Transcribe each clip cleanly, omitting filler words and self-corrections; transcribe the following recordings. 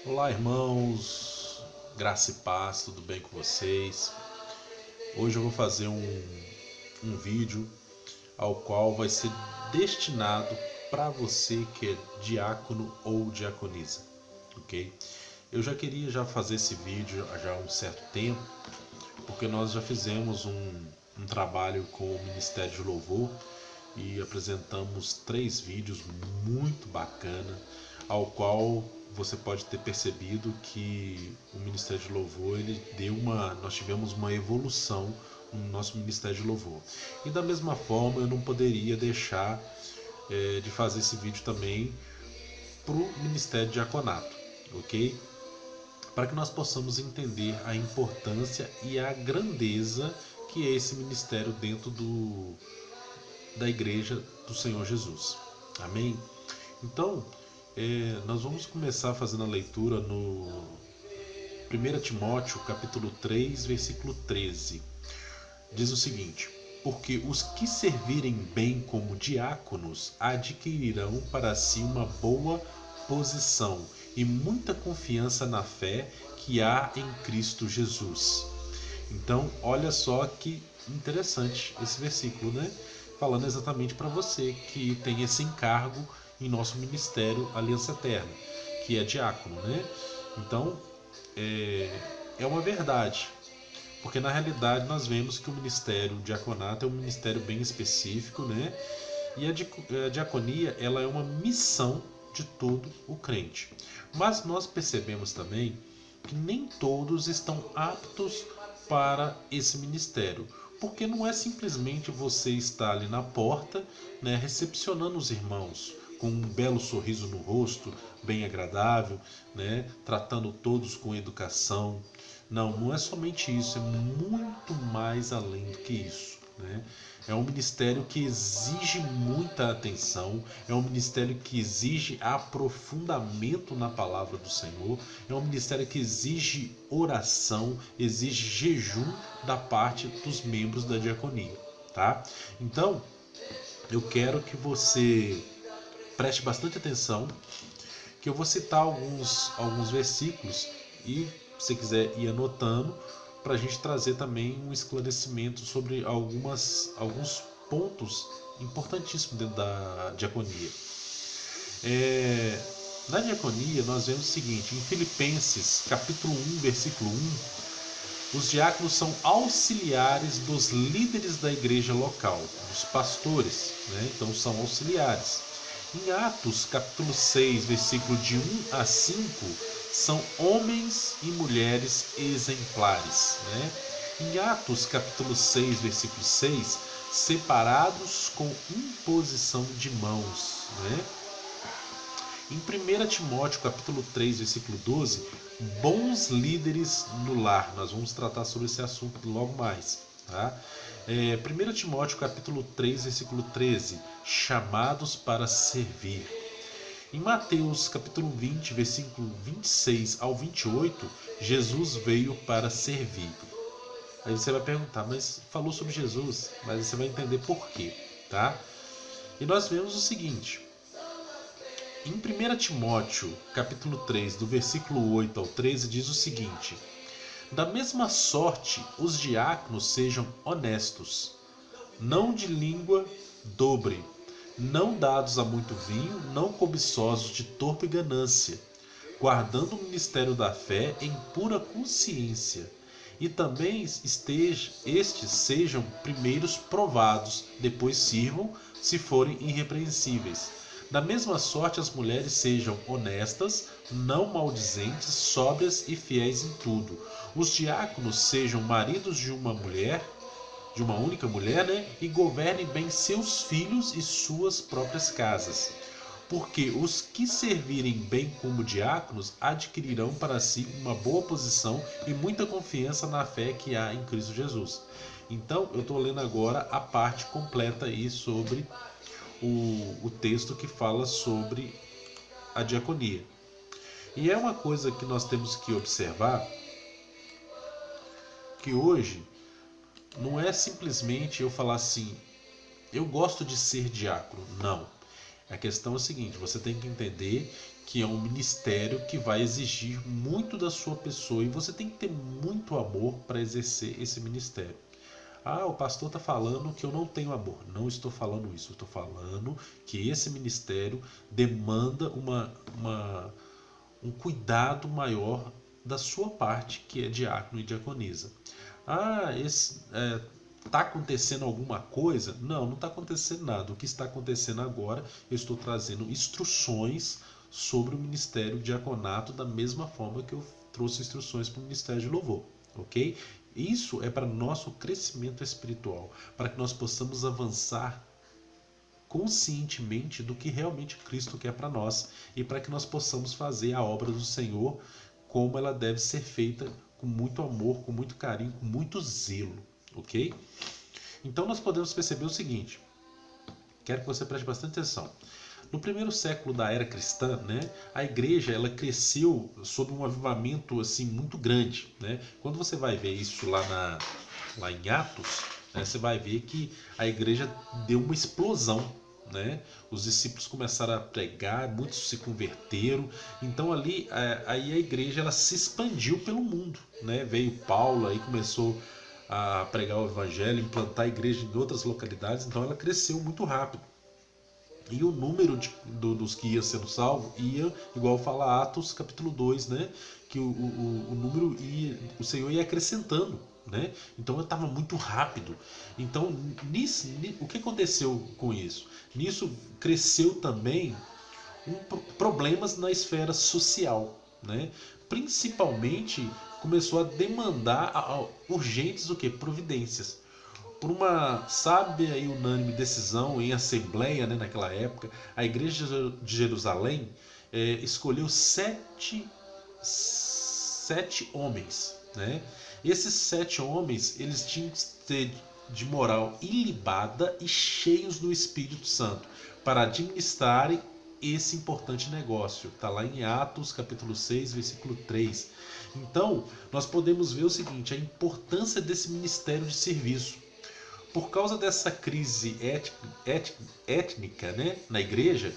Olá, irmãos, graça e paz, tudo bem com vocês? Hoje eu vou fazer um vídeo ao qual vai ser destinado para você que é diácono ou diaconisa, ok? Eu já queria fazer esse vídeo já há um certo tempo, porque nós já fizemos um trabalho com o Ministério de Louvor e apresentamos 3 vídeos muito bacana, ao qual você pode ter percebido que o Ministério de Louvor nós tivemos uma evolução no nosso Ministério de Louvor. E da mesma forma eu não poderia deixar de fazer esse vídeo também para o Ministério de Diaconato, ok? Para que nós possamos entender a importância e a grandeza que é esse ministério dentro da Igreja do Senhor Jesus. Amém? Então, nós vamos começar fazendo a leitura no 1 Timóteo capítulo 3, versículo 13. Diz o seguinte: porque os que servirem bem como diáconos adquirirão para si uma boa posição e muita confiança na fé que há em Cristo Jesus. Então, olha só que interessante esse versículo, né? Falando exatamente para você que tem esse encargo em nosso ministério Aliança Eterna, que é diácono, né? Então, é uma verdade, porque na realidade nós vemos que o ministério diaconato é um ministério bem específico, né? E a diaconia, ela é uma missão de todo o crente. Mas nós percebemos também que nem todos estão aptos para esse ministério, porque não é simplesmente você estar ali na porta, né, recepcionando os irmãos com um belo sorriso no rosto, bem agradável, né, tratando todos com educação. Não é somente isso, é muito mais além do que isso, né? É um ministério que exige muita atenção, é um ministério que exige aprofundamento na palavra do Senhor, é um ministério que exige oração, exige jejum da parte dos membros da diaconia, tá? Então, eu quero que você preste bastante atenção, que eu vou citar alguns versículos e, se quiser ir anotando, para a gente trazer também um esclarecimento sobre alguns pontos importantíssimos dentro da diaconia. Na diaconia nós vemos o seguinte: em Filipenses capítulo 1, versículo 1, os diáconos são auxiliares dos líderes da igreja local, dos pastores, né? Então são auxiliares. Em Atos capítulo 6, versículo de 1 a 5, são homens e mulheres exemplares, né? Em Atos capítulo 6, versículo 6, separados com imposição de mãos, né? Em 1 Timóteo capítulo 3, versículo 12, bons líderes no lar. Nós vamos tratar sobre esse assunto logo mais, tá? 1 Timóteo capítulo 3, versículo 13, chamados para servir. Em Mateus capítulo 20, versículo 26 ao 28, Jesus veio para servir. Aí você vai perguntar, mas falou sobre Jesus, mas você vai entender por quê, tá? E nós vemos o seguinte: em 1 Timóteo capítulo 3, do versículo 8 ao 13, diz o seguinte: da mesma sorte os diáconos sejam honestos, não de língua dobre, não dados a muito vinho, não cobiçosos de torpe ganância, guardando o ministério da fé em pura consciência. E também estes sejam primeiros provados, depois sirvam, se forem irrepreensíveis. Da mesma sorte as mulheres sejam honestas, não maldizentes, sóbrias e fiéis em tudo. Os diáconos sejam maridos de uma única mulher, né? E governem bem seus filhos e suas próprias casas. Porque os que servirem bem como diáconos adquirirão para si uma boa posição e muita confiança na fé que há em Cristo Jesus. Então, eu estou lendo agora a parte completa aí sobre o texto que fala sobre a diaconia. E é uma coisa que nós temos que observar, que hoje não é simplesmente eu falar assim, eu gosto de ser diácono. Não. A questão é a seguinte: você tem que entender que é um ministério que vai exigir muito da sua pessoa e você tem que ter muito amor para exercer esse ministério. Ah, o pastor está falando que eu não tenho amor. Não estou falando isso. Eu estou falando que esse ministério demanda um cuidado maior da sua parte, que é diácono e diaconisa. Ah, está acontecendo alguma coisa? Não está acontecendo nada. O que está acontecendo agora, eu estou trazendo instruções sobre o ministério diaconato da mesma forma que eu trouxe instruções para o ministério de louvor, ok? Isso é para nosso crescimento espiritual, para que nós possamos avançar conscientemente do que realmente Cristo quer para nós e para que nós possamos fazer a obra do Senhor como ela deve ser feita, com muito amor, com muito carinho, com muito zelo, ok? Então nós podemos perceber o seguinte, quero que você preste bastante atenção. No primeiro século da era cristã, né, a igreja ela cresceu sob um avivamento assim, muito grande. Né? Quando você vai ver isso lá em Atos, né, você vai ver que a igreja deu uma explosão. Né? Os discípulos começaram a pregar, muitos se converteram. Então ali aí a igreja ela se expandiu pelo mundo. Né? Veio Paulo, aí começou a pregar o evangelho, implantar a igreja em outras localidades. Então ela cresceu muito rápido. E o número dos que ia sendo salvo ia, igual fala Atos capítulo 2, né? Que o número o Senhor ia acrescentando, né? Então estava muito rápido. Então, o que aconteceu com isso? Nisso cresceu também problemas na esfera social, né? Principalmente começou a demandar urgentes providências. Por uma sábia e unânime decisão em assembleia, né, naquela época, a igreja de Jerusalém escolheu sete homens. Né? Esses 7 homens eles tinham que ter de moral ilibada e cheios do Espírito Santo para administrarem esse importante negócio. Está lá em Atos capítulo 6, versículo 3. Então, nós podemos ver o seguinte, a importância desse ministério de serviço. Por causa dessa crise étnica, né, na igreja,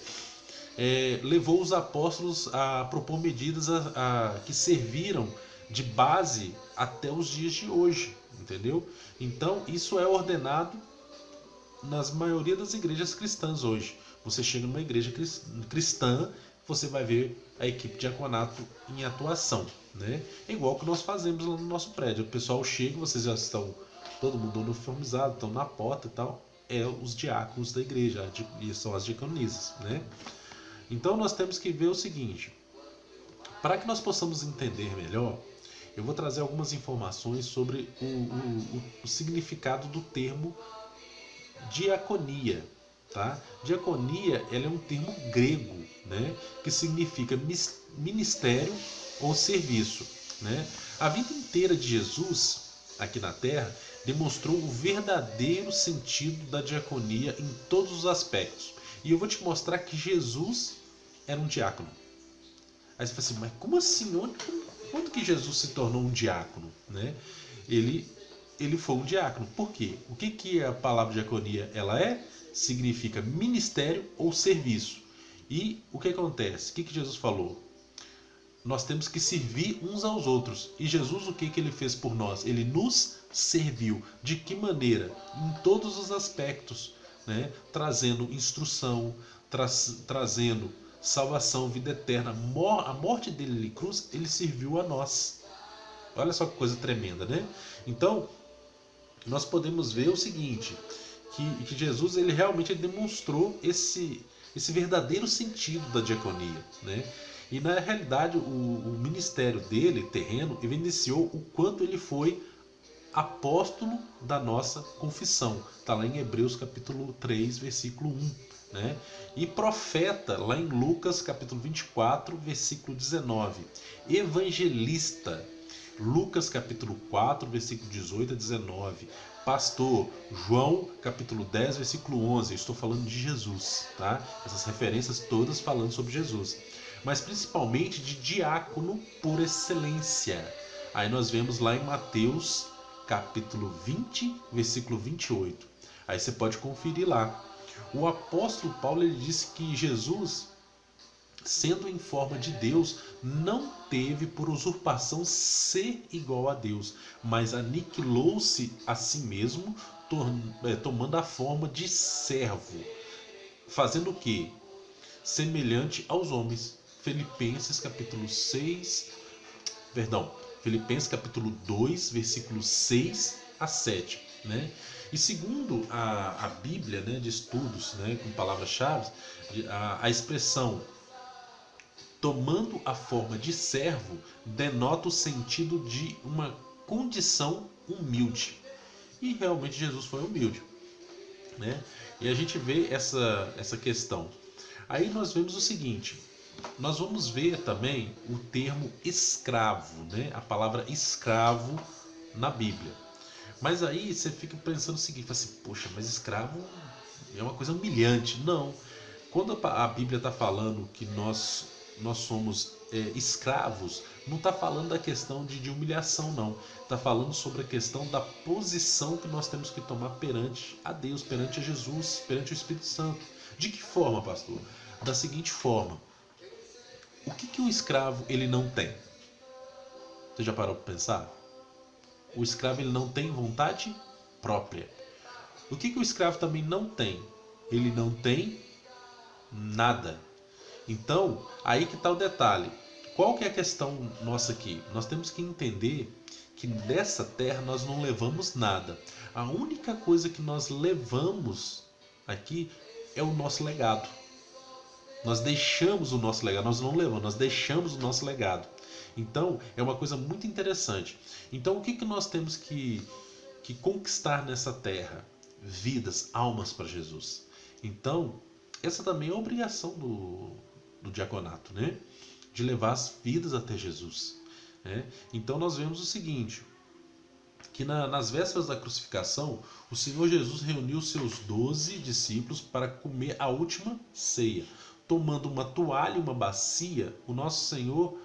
levou os apóstolos a propor medidas que serviram de base até os dias de hoje, entendeu? Então isso é ordenado nas maioria das igrejas cristãs hoje. Você chega numa igreja cristã, você vai ver a equipe de diaconato em atuação, né? É igual que nós fazemos lá no nosso prédio. O pessoal chega, vocês já estão todo mundo uniformizado, estão na porta e tal, os diáconos da igreja, e são as diaconisas, né? Então nós temos que ver o seguinte, para que nós possamos entender melhor, eu vou trazer algumas informações sobre o significado do termo diaconia. Tá? Diaconia ela é um termo grego, né? Que significa ministério ou serviço. Né? A vida inteira de Jesus aqui na Terra demonstrou o verdadeiro sentido da diaconia em todos os aspectos. E eu vou te mostrar que Jesus era um diácono. Aí você fala assim, mas como assim? Quando que Jesus se tornou um diácono? Né? Ele foi um diácono. Por quê? O que a palavra diaconia ela significa ministério ou serviço. E o que acontece? O que Jesus falou? Nós temos que servir uns aos outros. E Jesus, o que ele fez por nós? Ele nos serviu. De que maneira? Em todos os aspectos. Né? Trazendo instrução, trazendo salvação, vida eterna. A morte dele na cruz, ele serviu a nós. Olha só que coisa tremenda, né? Então, nós podemos ver o seguinte, que Jesus ele realmente demonstrou esse verdadeiro sentido da diaconia, né? E na realidade o ministério dele, terreno, evidenciou o quanto ele foi apóstolo da nossa confissão. Está lá em Hebreus capítulo 3, versículo 1. Né? E profeta, lá em Lucas capítulo 24, versículo 19. Evangelista, Lucas capítulo 4, versículo 18 a 19. Pastor, João capítulo 10, versículo 11. Eu estou falando de Jesus, tá? Essas referências todas falando sobre Jesus. Mas principalmente de diácono por excelência. Aí nós vemos lá em Mateus capítulo 20, versículo 28. Aí você pode conferir lá. O apóstolo Paulo ele disse que Jesus, sendo em forma de Deus, não teve por usurpação ser igual a Deus, mas aniquilou-se a si mesmo, tomando a forma de servo, fazendo o quê? Semelhante aos homens. Filipenses capítulo 2, versículos 6 a 7, né? E segundo a Bíblia, né, de estudos, né, com palavras-chave, a expressão tomando a forma de servo denota o sentido de uma condição humilde. E realmente Jesus foi humilde, né? E a gente vê essa questão. Aí nós vemos o seguinte, nós vamos ver também o termo escravo, né? A palavra escravo na Bíblia. Mas aí você fica pensando o seguinte, assim, poxa, mas escravo é uma coisa humilhante. Não. Quando a Bíblia está falando que nós somos escravos, não está falando da questão de humilhação, não. Está falando sobre a questão da posição que nós temos que tomar perante a Deus, perante a Jesus, perante o Espírito Santo. De que forma, pastor? Da seguinte forma. O que o escravo ele não tem? Você já parou para pensar? O escravo ele não tem vontade própria. O que o escravo também não tem? Ele não tem nada. Então, aí que está o detalhe. Qual que é a questão nossa aqui? Nós temos que entender que dessa terra nós não levamos nada. A única coisa que nós levamos aqui é o nosso legado. Nós deixamos o nosso legado, nós não levamos, nós deixamos o nosso legado. Então, é uma coisa muito interessante. Então, o que nós temos que conquistar nessa terra? Vidas, almas para Jesus. Então, essa também é a obrigação do diaconato, né? De levar as vidas até Jesus, né? Então, nós vemos o seguinte, que nas vésperas da crucificação, o Senhor Jesus reuniu seus 12 discípulos para comer a última ceia. Tomando uma toalha e uma bacia, o nosso Senhor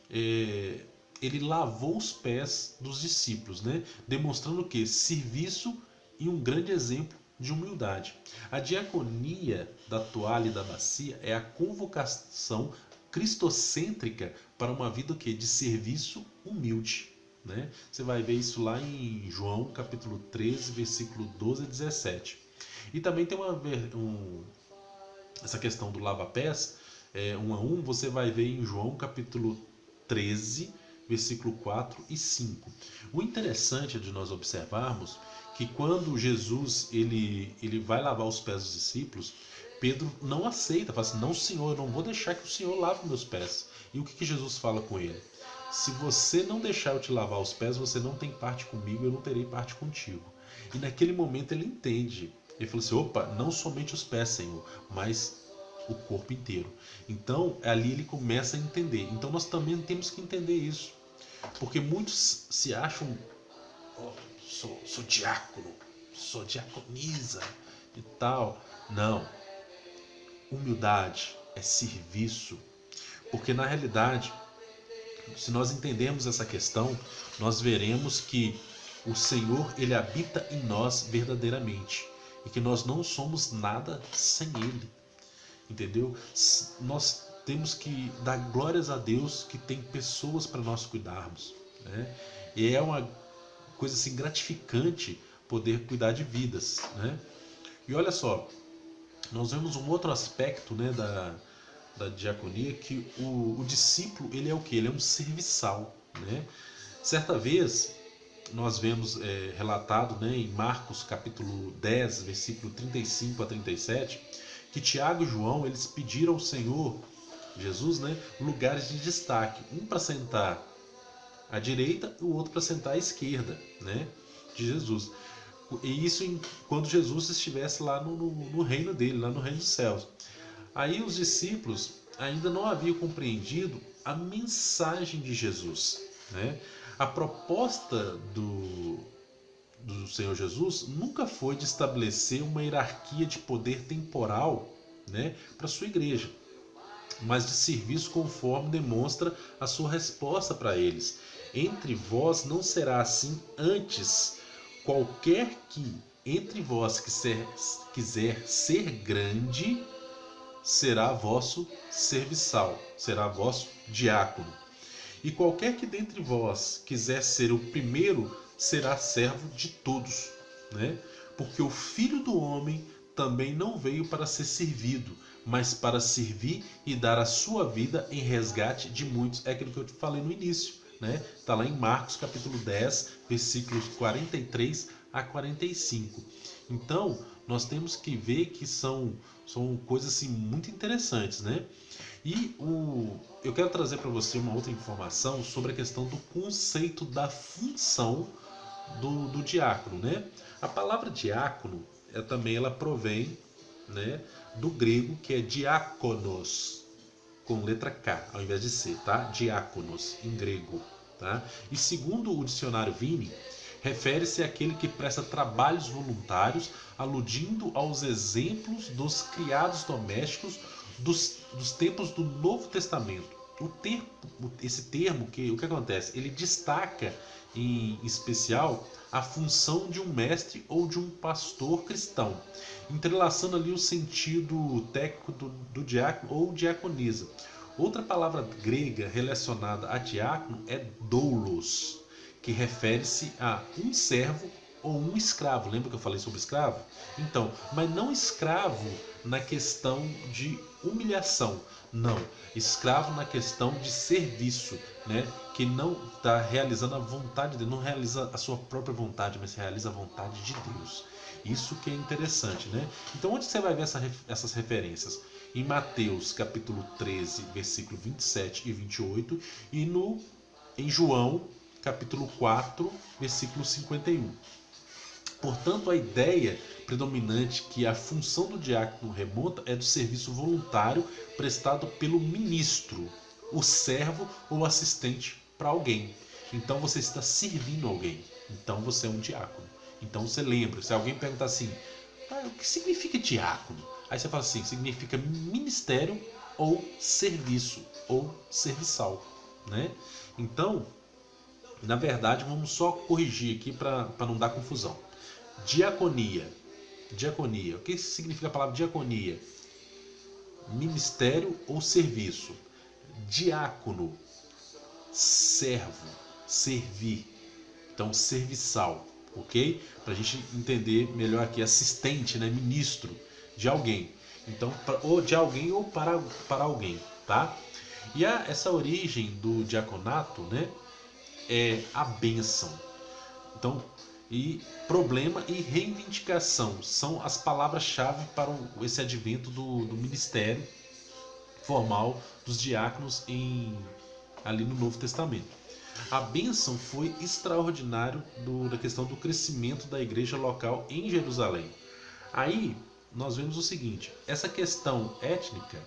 ele lavou os pés dos discípulos, né? Demonstrando o que? Serviço e um grande exemplo de humildade. A diaconia da toalha e da bacia é a convocação cristocêntrica para uma vida o quê? De serviço humilde, né? Você vai ver isso lá em João capítulo 13, versículo 12 a 17. E também tem essa questão do lava-pés, 1 a 1, você vai ver em João capítulo 13, versículo 4 e 5. O interessante é de nós observarmos que quando Jesus ele vai lavar os pés dos discípulos, Pedro não aceita, fala assim, não Senhor, eu não vou deixar que o Senhor lave meus pés. E o que Jesus fala com ele? Se você não deixar eu te lavar os pés, você não tem parte comigo, eu não terei parte contigo. E naquele momento ele entende. Ele falou assim, opa, não somente os pés, Senhor, mas o corpo inteiro. Então, ali ele começa a entender. Então, nós também temos que entender isso. Porque muitos se acham, sou diácono, sou diaconisa e tal. Não. Humildade é serviço. Porque, na realidade, se nós entendermos essa questão, nós veremos que o Senhor, ele habita em nós verdadeiramente. E que nós não somos nada sem Ele. Entendeu? Nós temos que dar glórias a Deus que tem pessoas para nós cuidarmos, né? E é uma coisa assim gratificante poder cuidar de vidas, né? E olha só, nós vemos um outro aspecto, né, da diaconia, que o discípulo ele é o que? Ele é um serviçal, né? Certa vez nós vemos relatado, né, em Marcos capítulo 10, versículo 35 a 37, que Tiago e João eles pediram ao Senhor Jesus, né, lugares de destaque, um para sentar à direita e o outro para sentar à esquerda, né, de Jesus. E isso quando Jesus estivesse lá no reino dele, lá no reino dos céus. Aí os discípulos ainda não haviam compreendido a mensagem de Jesus, né? A proposta do Senhor Jesus nunca foi de estabelecer uma hierarquia de poder temporal, né, para a sua igreja, mas de serviço conforme demonstra a sua resposta para eles. Entre vós não será assim, antes qualquer que entre vós que quiser ser grande, será vosso serviçal, será vosso diácono. E qualquer que dentre vós quiser ser o primeiro, será servo de todos, né? Porque o Filho do Homem também não veio para ser servido, mas para servir e dar a sua vida em resgate de muitos. É aquilo que eu te falei no início, né? Está lá em Marcos capítulo 10, versículos 43 a 45. Então, nós temos que ver que são coisas assim, muito interessantes, né? E eu quero trazer para você uma outra informação sobre a questão do conceito da função do diácono, né? A palavra diácono ela provém, né, do grego, que é diákonos, com letra K ao invés de C, tá? Diáconos em grego, tá? E segundo o dicionário Vini, refere-se àquele que presta trabalhos voluntários, aludindo aos exemplos dos criados domésticos dos tempos do Novo Testamento. Esse termo, o que acontece? Ele destaca em especial a função de um mestre ou de um pastor cristão, entrelaçando ali o sentido técnico do diácono ou diaconisa. Outra palavra grega relacionada a diácono é doulos, que refere-se a um servo ou um escravo. Lembra que eu falei sobre escravo? Então, mas não escravo na questão de humilhação, não. Escravo na questão de serviço, né? Que não está realizando a vontade de Deus, não realiza a sua própria vontade, mas realiza a vontade de Deus. Isso que é interessante, né? Então, onde você vai ver essas referências? Em Mateus capítulo 13, versículo 27 e 28 e em João capítulo 4, versículo 51. Portanto, a ideia predominante que a função do diácono remonta é do serviço voluntário prestado pelo ministro, o servo ou assistente para alguém. Então você está servindo alguém. Então você é um diácono. Então você lembra, se alguém perguntar assim, o que significa diácono? Aí você fala assim, significa ministério ou serviço ou serviçal, né? Então, na verdade, vamos só corrigir aqui para não dar confusão. Diaconia. Diaconia. O que significa a palavra diaconia? Ministério ou serviço. Diácono. Servo. Servir. Então, serviçal. Ok? Para a gente entender melhor aqui. Assistente, né? Ministro de alguém. Então, ou de alguém ou para alguém. Tá? E essa origem do diaconato, né? É a bênção. Então, e problema e reivindicação são as palavras-chave para esse advento do ministério formal dos diáconos ali no Novo Testamento. A bênção foi extraordinário da questão do crescimento da igreja local em Jerusalém. Aí nós vemos o seguinte, essa questão étnica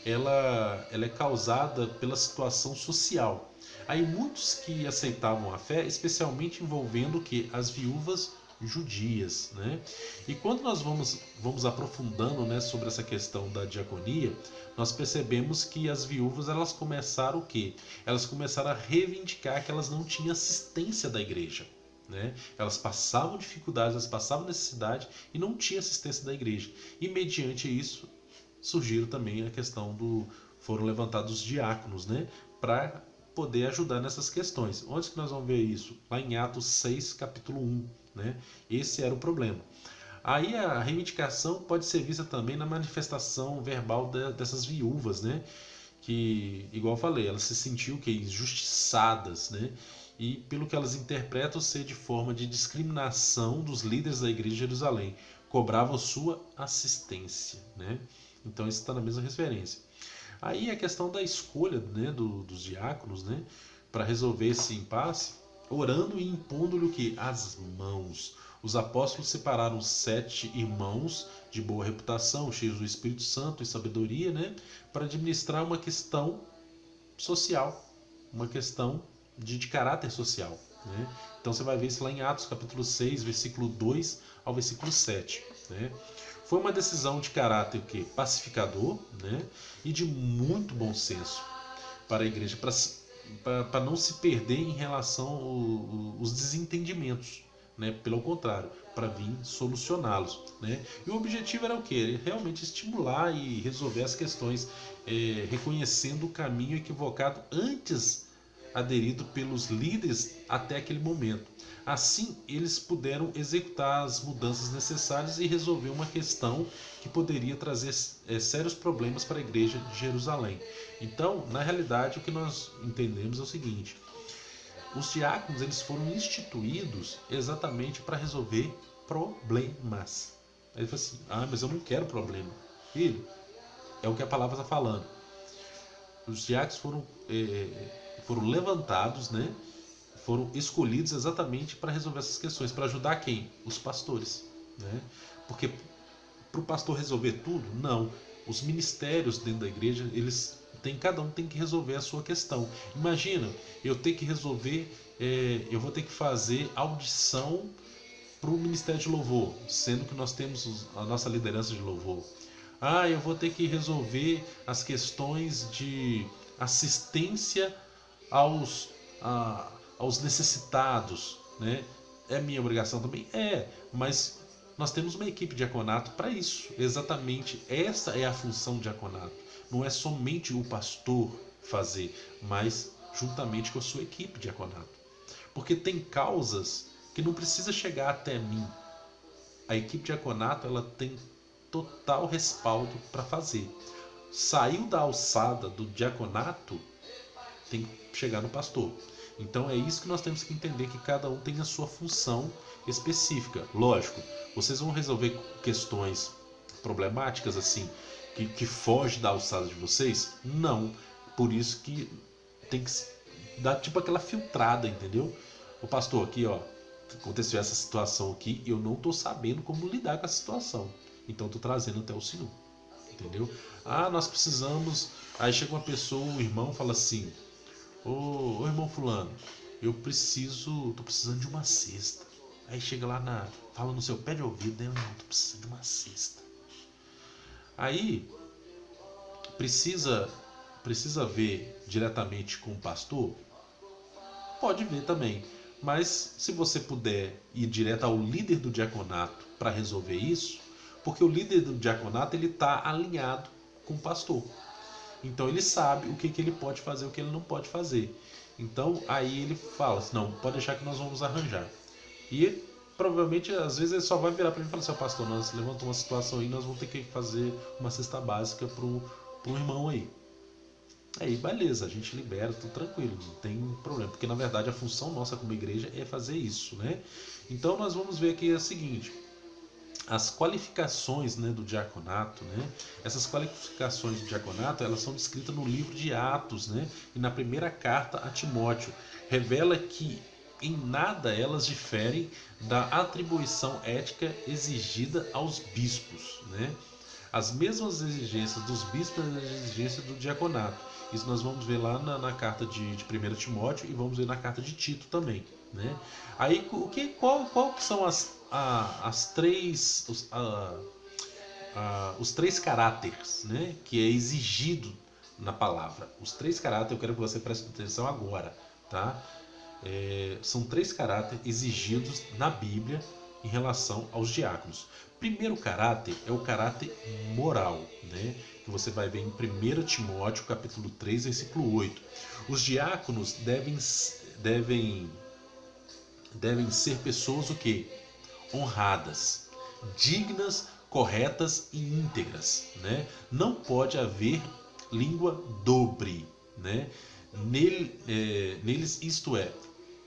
ela é causada pela situação social. Aí muitos que aceitavam a fé, especialmente envolvendo que as viúvas judias, né? E quando nós vamos aprofundando, né, sobre essa questão da diaconia, nós percebemos que as viúvas elas começaram o quê? Elas começaram a reivindicar que elas não tinham assistência da igreja, né? Elas passavam dificuldades, elas passavam necessidade e não tinha assistência da igreja. E mediante isso surgiram também a questão foram levantados os diáconos, né, para poder ajudar nessas questões. Onde que nós vamos ver isso? Lá em Atos 6, capítulo 1, né? Esse era o problema. Aí a reivindicação pode ser vista também na manifestação verbal dessas viúvas, né? Que, igual eu falei, elas se sentiam injustiçadas, né? E pelo que elas interpretam ser de forma de discriminação dos líderes da igreja de Jerusalém, cobravam sua assistência, né? Então isso está na mesma referência. Aí a questão da escolha, né, dos diáconos, né, para resolver esse impasse, orando e impondo-lhe o que? As mãos. Os apóstolos separaram 7 irmãos de boa reputação, cheios do Espírito Santo e sabedoria, né, para administrar uma questão social, uma questão de caráter social, né? Então você vai ver isso lá em Atos capítulo 6, versículo 2 ao versículo 7, né? Foi uma decisão de caráter pacificador, né, e de muito bom senso para a igreja, para não se perder em relação aos desentendimentos, né, pelo contrário, para vir solucioná-los, né? E o objetivo era o quê? Realmente estimular e resolver as questões, reconhecendo o caminho equivocado antes aderido pelos líderes até aquele momento. Assim, eles puderam executar as mudanças necessárias e resolver uma questão que poderia trazer sérios problemas para a igreja de Jerusalém. Então, na realidade, o que nós entendemos é o seguinte: os diáconos, eles foram instituídos exatamente para resolver problemas. Aí ele falou assim: mas eu não quero problema. Filho, é o que a palavra está falando. Os diáconos foram levantados, né? Foram escolhidos exatamente para resolver essas questões, para ajudar quem? Os pastores, né? Porque para o pastor resolver tudo, não. Os ministérios dentro da igreja, cada um tem que resolver a sua questão. Imagina, eu tenho que resolver, eu vou ter que fazer audição para o ministério de louvor, sendo que nós temos a nossa liderança de louvor. Eu vou ter que resolver as questões de assistência aos necessitados, né? É minha obrigação também? Mas nós temos uma equipe de diaconato para isso. Exatamente essa é a função do diaconato. Não é somente o pastor fazer, mas juntamente com a sua equipe de diaconato. Porque tem causas que não precisa chegar até mim. A equipe de diaconato, ela tem total respaldo para fazer. Saiu da alçada do diaconato, tem que chegar no pastor. Então é isso que nós temos que entender, que cada um tem a sua função específica. Lógico, vocês vão resolver questões problemáticas assim, que foge da alçada de vocês? Não. Por isso que tem que dar tipo aquela filtrada, entendeu? O pastor, aqui aconteceu essa situação aqui, eu não estou sabendo como lidar com essa situação. Então estou trazendo até o Senhor. Entendeu? Nós precisamos. Aí chega uma pessoa, um irmão, fala assim: Ô irmão fulano, tô precisando de uma cesta. Aí chega lá, fala no seu pé de ouvido, né? Irmão, tô precisando de uma cesta. Aí precisa ver diretamente com o pastor? Pode ver também. Mas se você puder ir direto ao líder do diaconato para resolver isso, porque o líder do diaconato, ele está alinhado com o pastor. Então ele sabe o que ele pode fazer, o que ele não pode fazer. Então aí ele fala assim: não, pode deixar que nós vamos arranjar. E provavelmente, às vezes, ele só vai virar para mim e falar assim: pastor, nós levantamos uma situação aí, nós vamos ter que fazer uma cesta básica para um irmão aí. Aí beleza, a gente libera, tudo tranquilo, não tem problema. Porque na verdade a função nossa como igreja é fazer isso, né? Então nós vamos ver aqui o seguinte: as qualificações, né, do diaconato, né? Essas qualificações do diaconato, elas são descritas no livro de Atos, né? E na primeira carta a Timóteo. Revela que em nada elas diferem da atribuição ética exigida aos bispos, né? As mesmas exigências dos bispos e as exigências do diaconato. Isso nós vamos ver lá na carta de 1 Timóteo e vamos ver na carta de Tito também, né? Aí qual que são os três caráteres, né, que é exigido na palavra? Os três caráteres, eu quero que você preste atenção agora, tá? São três caráteres exigidos na Bíblia em relação aos diáconos. Primeiro caráter é o caráter moral, né, que você vai ver em 1 Timóteo capítulo 3, versículo 8. Os diáconos devem ser pessoas o quê? Honradas, dignas, corretas e íntegras, né? Não pode haver língua dobre, né? Neles, isto é,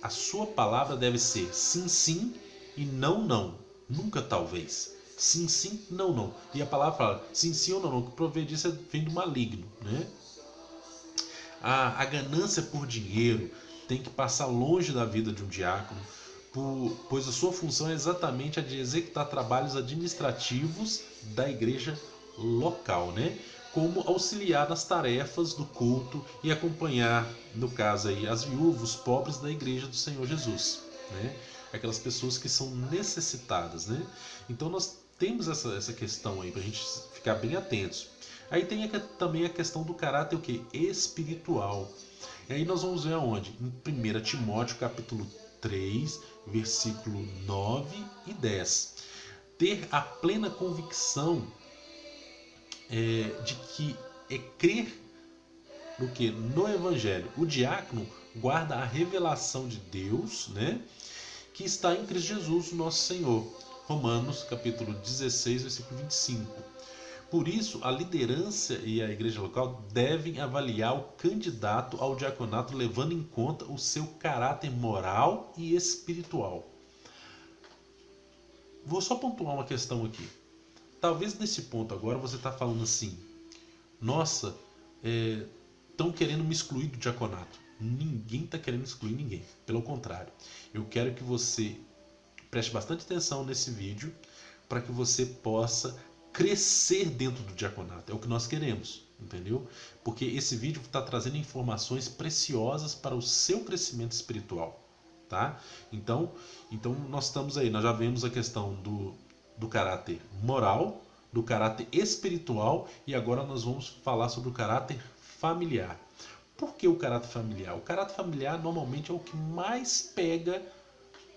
a sua palavra deve ser sim, sim e não, não. Nunca talvez. Sim, sim, não, não. E a palavra fala sim, sim ou não, não. Que prover disso vem do maligno, né? A ganância por dinheiro tem que passar longe da vida de um diácono, pois a sua função é exatamente a de executar trabalhos administrativos da igreja local, né? Como auxiliar nas tarefas do culto e acompanhar, no caso aí, as viúvas, os pobres da igreja do Senhor Jesus, né? Aquelas pessoas que são necessitadas, né? Então nós temos essa questão aí para a gente ficar bem atentos. Aí tem também a questão do caráter o quê? Espiritual. E aí nós vamos ver aonde? Em 1 Timóteo capítulo 3, versículo 9 e 10. Ter a plena convicção de que é crer no que? No Evangelho. O diácono guarda a revelação de Deus, né, que está em Cristo Jesus, nosso Senhor. Romanos, capítulo 16, versículo 25. Por isso, a liderança e a igreja local devem avaliar o candidato ao diaconato levando em conta o seu caráter moral e espiritual. Vou só pontuar uma questão aqui. Talvez nesse ponto agora você está falando assim: nossa, estão querendo me excluir do diaconato. Ninguém está querendo excluir ninguém. Pelo contrário, eu quero que você preste bastante atenção nesse vídeo para que você possa crescer dentro do diaconato. É o que nós queremos, entendeu? Porque esse vídeo está trazendo informações preciosas para o seu crescimento espiritual, tá? Então nós estamos aí, nós já vemos a questão do caráter moral, do caráter espiritual, e agora nós vamos falar sobre o caráter familiar. Por que o caráter familiar? O caráter familiar normalmente é o que mais pega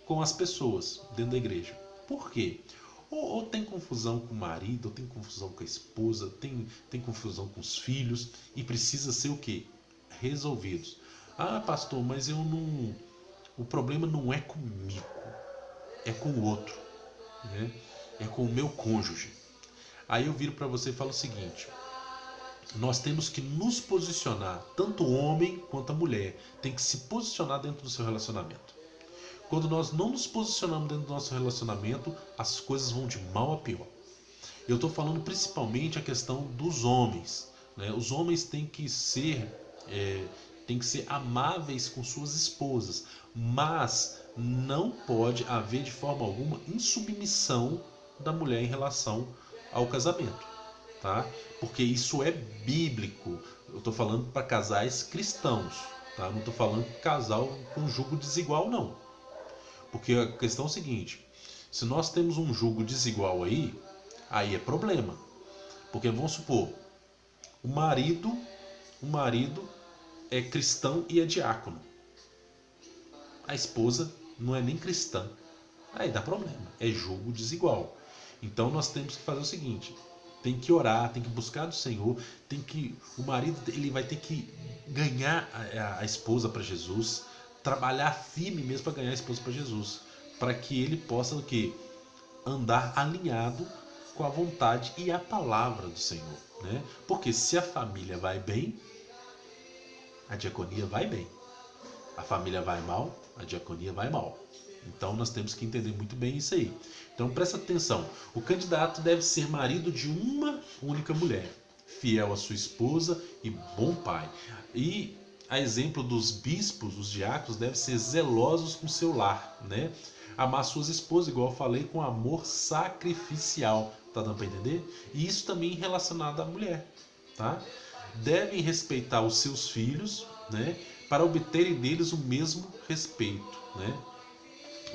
com as pessoas dentro da igreja. Por quê? Ou tem confusão com o marido, ou tem confusão com a esposa, tem confusão com os filhos, e precisa ser o quê? Resolvidos. Ah, pastor, mas eu não... O problema não é comigo, é com o outro, né? É com o meu cônjuge. Aí eu viro para você e falo o seguinte: nós temos que nos posicionar, tanto o homem quanto a mulher tem que se posicionar dentro do seu relacionamento. Quando nós não nos posicionamos dentro do nosso relacionamento, as coisas vão de mal a pior. Eu estou falando principalmente a questão dos homens, né? Os homens têm que ser amáveis com suas esposas, mas não pode haver de forma alguma insubmissão da mulher em relação ao casamento, tá? Porque isso é bíblico. Eu estou falando para casais cristãos, tá? Não estou falando casal com jugo desigual, não. Porque a questão é o seguinte: se nós temos um jugo desigual aí é problema. Porque vamos supor, o marido é cristão e é diácono. A esposa não é nem cristã. Aí dá problema, é jugo desigual. Então nós temos que fazer o seguinte: tem que orar, tem que buscar do Senhor, o marido ele vai ter que ganhar a esposa para Jesus, trabalhar firme mesmo para ganhar a esposa para Jesus, para que ele possa o quê? Andar alinhado com a vontade e a palavra do Senhor, né? Porque se a família vai bem, a diaconia vai bem. A família vai mal, a diaconia vai mal. Então nós temos que entender muito bem isso aí. Então presta atenção: o candidato deve ser marido de uma única mulher, fiel à sua esposa e bom pai. E a exemplo dos bispos, os diáconos devem ser zelosos com seu lar, né? Amar suas esposas, igual eu falei, com amor sacrificial. Tá dando para entender? E isso também relacionado à mulher, tá? Devem respeitar os seus filhos, né? Para obterem deles o mesmo respeito, né?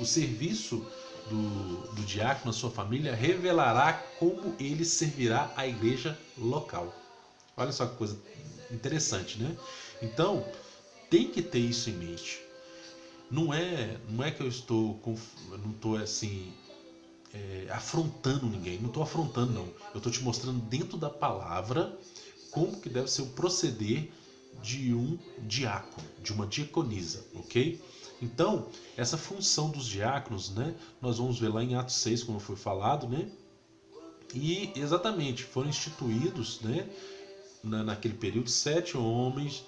O serviço do diácono à sua família revelará como ele servirá a igreja local. Olha só que coisa interessante, né? Então, tem que ter isso em mente. Não é que eu não estou assim afrontando ninguém. Não estou afrontando, não. Eu estou te mostrando dentro da palavra como que deve ser o proceder de um diácono, de uma diaconisa, ok? Então, essa função dos diáconos, né, nós vamos ver lá em Atos 6, como foi falado, né? E exatamente, foram instituídos, né, naquele período, 7 homens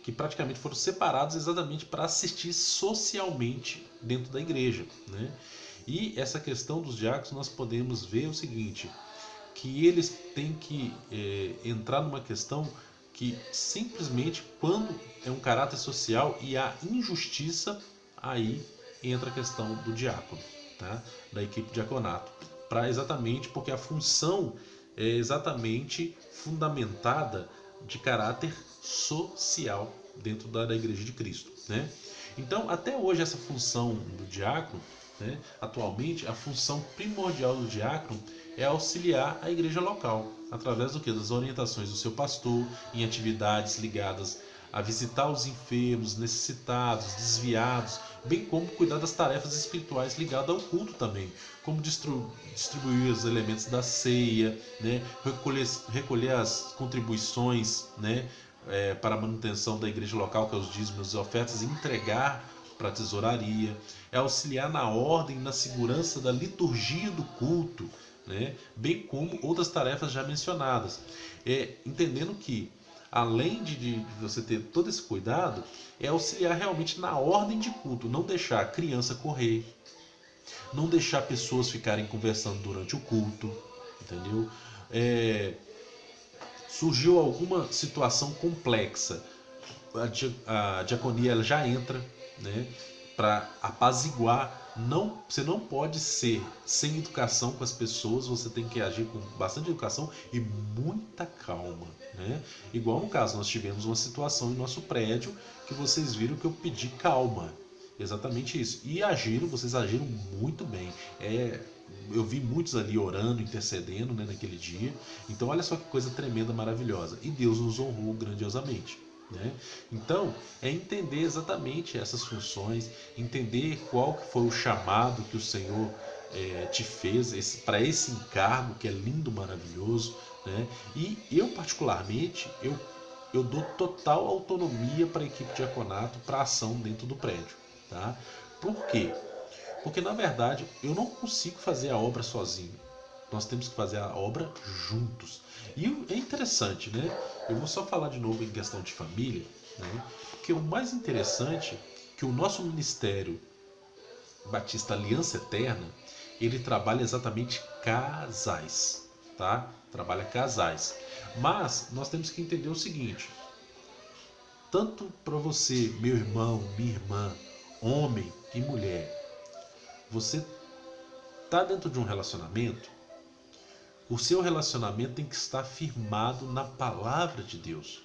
que praticamente foram separados exatamente para assistir socialmente dentro da igreja, né? E essa questão dos diáconos nós podemos ver o seguinte, que eles têm que entrar numa questão que simplesmente quando é um caráter social e há injustiça, aí entra a questão do diácono, tá? Da equipe diaconato, exatamente porque a função é exatamente fundamentada de caráter social dentro da Igreja de Cristo, né? Então, até hoje essa função do diácono, né, atualmente a função primordial do diácono é auxiliar a igreja local, através do que? Das orientações do seu pastor, em atividades ligadas a visitar os enfermos, necessitados, desviados, bem como cuidar das tarefas espirituais ligadas ao culto também, como distribuir os elementos da ceia, né? recolher as contribuições, né? Para a manutenção da igreja local, que é os dízimos e ofertas, e entregar para a tesouraria, auxiliar na ordem e na segurança da liturgia do culto, né? Bem como outras tarefas já mencionadas. Entendendo que, além de você ter todo esse cuidado, é auxiliar realmente na ordem de culto, não deixar a criança correr, não deixar pessoas ficarem conversando durante o culto, entendeu? Surgiu alguma situação complexa, a diaconia ela já entra, né, para apaziguar. Você não pode ser sem educação com as pessoas, você tem que agir com bastante educação e muita calma, né? Igual no caso, nós tivemos uma situação em nosso prédio que vocês viram que eu pedi calma, exatamente isso, e vocês agiram muito bem. Eu vi muitos ali orando, intercedendo, né, naquele dia. Então olha só que coisa tremenda, maravilhosa, e Deus nos honrou grandiosamente, né? Então é entender exatamente essas funções, entender qual que foi o chamado que o Senhor te fez para esse encargo que é lindo, maravilhoso, né? E eu particularmente eu dou total autonomia para a equipe de diaconato, para a ação dentro do prédio, tá? Por quê? Porque na verdade eu não consigo fazer a obra sozinho. Nós temos que fazer a obra juntos. E é interessante, né? Eu vou só falar de novo em questão de família, né? Porque o mais interessante é que o nosso ministério Batista Aliança Eterna, ele trabalha exatamente casais, tá? Trabalha casais. Mas nós temos que entender o seguinte: tanto para você, meu irmão, minha irmã, homem e mulher, você está dentro de um relacionamento, o seu relacionamento tem que estar firmado na palavra de Deus.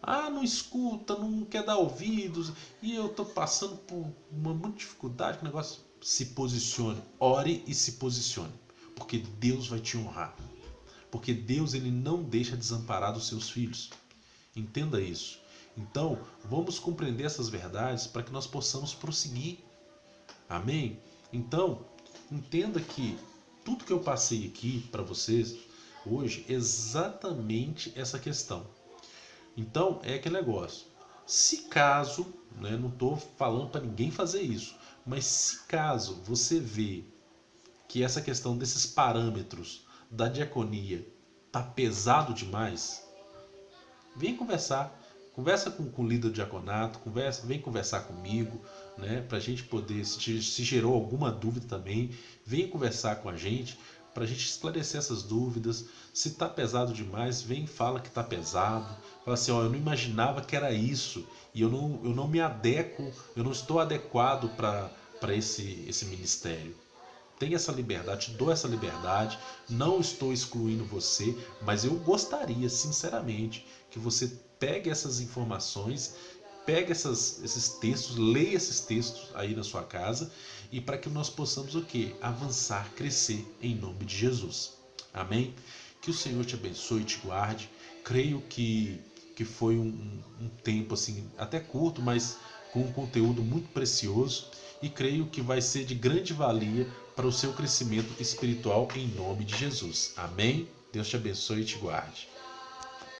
Não escuta, não quer dar ouvidos, e eu estou passando por muita dificuldade com o negócio. Se posicione, ore e se posicione, porque Deus vai te honrar. Porque Deus, ele não deixa desamparado os seus filhos. Entenda isso. Então, vamos compreender essas verdades para que nós possamos prosseguir. Amém? Então, entenda que tudo que eu passei aqui para vocês hoje é exatamente essa questão. Então, é aquele negócio. Se caso, né, não estou falando para ninguém fazer isso, mas se caso você vê que essa questão desses parâmetros da diaconia tá pesado demais, vem conversar. Conversa com o líder do diaconato, vem conversar comigo, né, para a gente poder, se gerou alguma dúvida também, vem conversar com a gente, para a gente esclarecer essas dúvidas. Se está pesado demais, vem e fala que está pesado. Fala assim, eu não imaginava que era isso, e eu não me adequo, eu não estou adequado para esse ministério. Tem essa liberdade, te dou essa liberdade, não estou excluindo você, mas eu gostaria, sinceramente, que você pegue essas informações, pegue esses textos, leia esses textos aí na sua casa, e para que nós possamos o quê? Avançar, crescer em nome de Jesus. Amém? Que o Senhor te abençoe e te guarde. Creio que foi um tempo assim, até curto, mas com um conteúdo muito precioso, e creio que vai ser de grande valia para o seu crescimento espiritual em nome de Jesus. Amém? Deus te abençoe e te guarde.